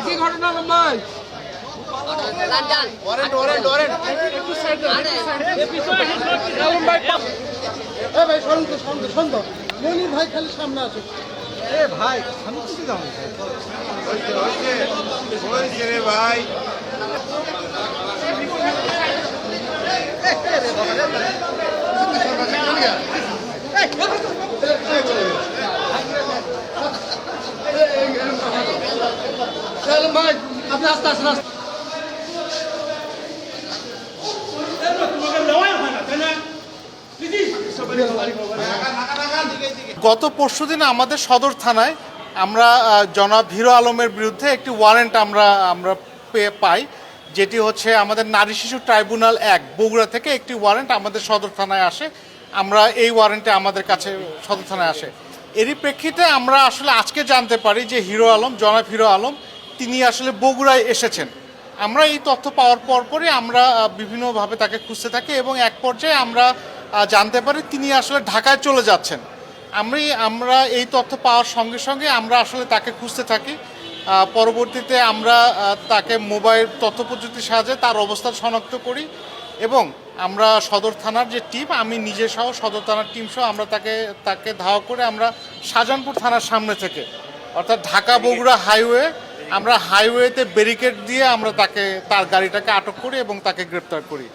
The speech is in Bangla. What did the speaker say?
কি ঘটনা ভাই? মনির ভাই খালি সামনে আছে। ভাই আমি কিছু যাবো রে ভাই। ভাই আপনি আস্তে আস্তে গত পরশুদিন আমাদের সদর থানায় আমরা জনাব হিরো আলমের বিরুদ্ধে একটি ওয়ারেন্ট আমরা পাই, যেটি হচ্ছে আমাদের নারী শিশু ট্রাইব্যুনাল 1 বগুড়া থেকে একটি ওয়ারেন্ট আমাদের সদর থানায় আসে। আমরা এই ওয়ারেন্টে আমাদের কাছে সদর থানায় আসে। এরই প্রেক্ষিতে আমরা আসলে আজকে জানতে পারি যে জনাব হিরো আলম তিনি আসলে বগুড়ায় এসেছেন। আমরা এই তথ্য পাওয়ার পরপরই আমরা বিভিন্নভাবে তাকে খুঁজতে থাকি এবং এক পর্যায়ে আমরা জানতে পারি তিনি আসলে ঢাকায় চলে যাচ্ছেন। আমরা এই তথ্য পাওয়ার সঙ্গে সঙ্গে আমরা আসলে তাকে খুঁজতে থাকি। পরবর্তীতে আমরা তাকে মোবাইল তথ্য প্রযুক্তির সাহায্যে তার অবস্থান শনাক্ত করি এবং আমরা সদর থানার যে টিম, আমি নিজে সহ সদর থানার টিম সহ আমরা তাকে ধাওয়া করে আমরা শাহজাহানপুর থানার সামনে থেকে অর্থাৎ ঢাকা বগুড়া হাইওয়েতে ব্যারিকেড দিয়ে আমরা তার গাড়িটাকে আটক করি এবং তাকে গ্রেপ্তার করি।